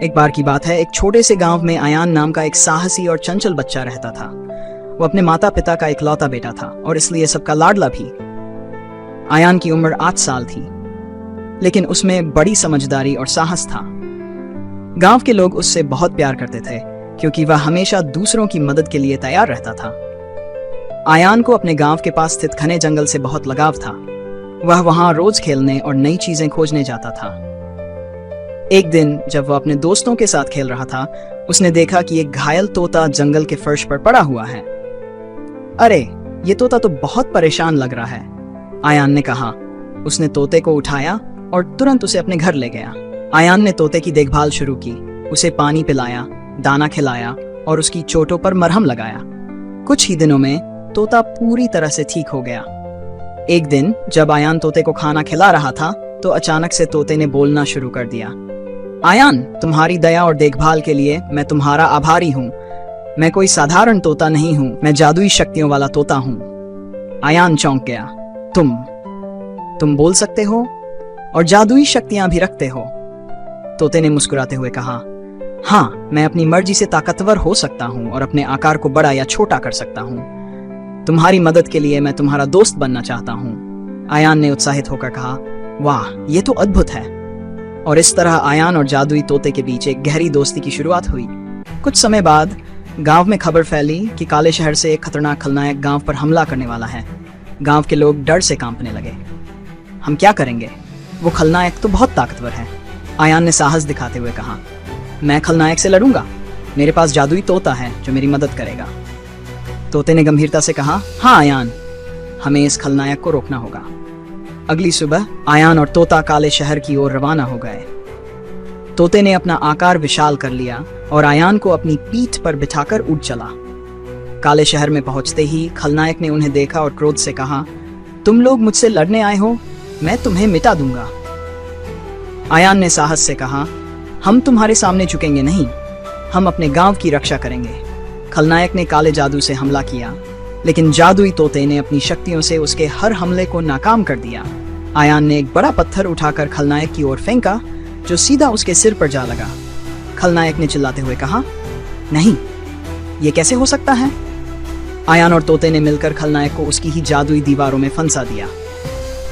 एक बार की बात है, एक छोटे से गांव में आयान नाम का एक साहसी और चंचल बच्चा रहता था। वो अपने माता पिता का इकलौता बेटा था और इसलिए सबका लाडला भी। आयान की उम्र 8 साल थी, लेकिन उसमें बड़ी समझदारी और साहस था। गांव के लोग उससे बहुत प्यार करते थे क्योंकि वह हमेशा दूसरों की मदद के लिए तैयार रहता था। आयान को अपने गांव के पास स्थित घने जंगल से बहुत लगाव था। वह वहां रोज खेलने और नई चीजें खोजने जाता था। एक दिन जब वह अपने दोस्तों के साथ खेल रहा था, उसने देखा कि एक घायल तोता जंगल के फर्श पर पड़ा हुआ है। अरे, ये तोता तो बहुत परेशान लग रहा है, आयान ने कहा। उसने तोते को उठाया और तुरंत उसे अपने घर ले गया। आयान ने तोते की देखभाल शुरू की, उसे पानी पिलाया, दाना खिलाया और उसकी चोटों पर मरहम लगाया। कुछ ही दिनों में तोता पूरी तरह से ठीक हो गया। एक दिन जब आयान तोते को खाना खिला रहा था, तो अचानक से तोते ने बोलना शुरू कर दिया। आयान, तुम्हारी दया और देखभाल के लिए मैं तुम्हारा आभारी हूँ। मैं कोई साधारण तोता नहीं हूँ, मैं जादुई शक्तियों वाला तोता हूँ। आयान चौंक गया। तुम बोल सकते हो और जादुई शक्तियां भी रखते हो? तोते ने मुस्कुराते हुए कहा, हाँ, मैं अपनी मर्जी से ताकतवर हो सकता हूँ और अपने आकार को बड़ा या छोटा कर सकता हूँ। तुम्हारी मदद के लिए मैं तुम्हारा दोस्त बनना चाहता हूँ। आयान ने उत्साहित होकर कहा, वाह, ये तो अद्भुत है। और इस तरह आयान और जादुई तोते के बीच एक गहरी दोस्ती की शुरुआत हुई। कुछ समय बाद गांव में खबर फैली कि काले शहर से एक खतरनाक खलनायक गांव पर हमला करने वाला है। गांव के लोग डर से कांपने लगे। हम क्या करेंगे? वो खलनायक तो बहुत ताकतवर है, आयान ने साहस दिखाते हुए कहा। मैं खलनायक से लड़ूंगा। मेरे पास जादुई तोता है जो मेरी मदद करेगा। तोते ने गंभीरता से कहा, हाँ आयान, हमें इस खलनायक को रोकना होगा। अगली सुबह आयान और तोता काले शहर की ओर रवाना हो गए। तोते ने अपना आकार विशाल कर लिया और आयान को अपनी पीठ पर बिठाकर उड़ चला। काले शहर में पहुंचते ही खलनायक ने उन्हें देखा और क्रोध से कहा, तुम लोग मुझसे लड़ने आए हो? मैं तुम्हें मिटा दूंगा। आयान ने साहस से कहा, हम तुम्हारे सामने झुकेंगे नहीं, हम अपने गांव की रक्षा करेंगे। खलनायक ने काले जादू से हमला किया, लेकिन जादुई तोते ने अपनी शक्तियों से उसके हर हमले को नाकाम कर दिया। आयान ने एक बड़ा पत्थर उठाकर खलनायक की ओर फेंका, जो सीधा उसके सिर पर जा लगा। खलनायक ने चिल्लाते हुए कहा, नहीं, ये कैसे हो सकता है? आयान और तोते ने मिलकर खलनायक को उसकी ही जादुई दीवारों में फंसा दिया।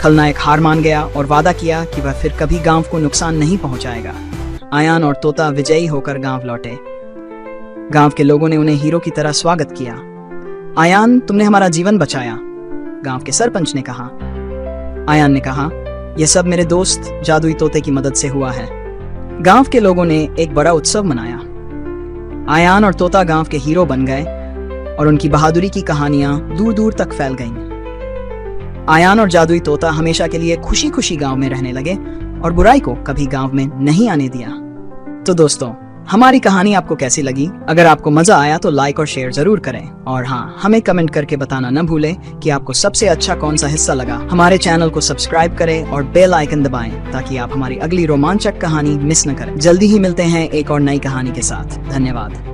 खलनायक हार मान गया और वादा किया कि वह फिर कभी गांव को नुकसान नहीं पहुंचाएगा। आयान और तोता विजयी होकर गांव लौटे। गांव के लोगों ने उन्हें हीरो की तरह स्वागत किया। आयान, तुमने हमारा जीवन बचाया, गांव के सरपंच ने कहा। आयान ने कहा, यह सब मेरे दोस्त जादुई तोते की मदद से हुआ है। गांव के लोगों ने एक बड़ा उत्सव मनाया। आयान और तोता गांव के हीरो बन गए और उनकी बहादुरी की कहानियां दूर दूर तक फैल गईं। आयान और जादुई तोता हमेशा के लिए खुशी खुशी गांव में रहने लगे और बुराई को कभी गांव में नहीं आने दिया। तो दोस्तों, हमारी कहानी आपको कैसी लगी? अगर आपको मजा आया तो लाइक और शेयर जरूर करें, और हाँ, हमें कमेंट करके बताना न भूलें कि आपको सबसे अच्छा कौन सा हिस्सा लगा। हमारे चैनल को सब्सक्राइब करें और बेल आइकन दबाएं ताकि आप हमारी अगली रोमांचक कहानी मिस न करें। जल्दी ही मिलते हैं एक और नई कहानी के साथ। धन्यवाद।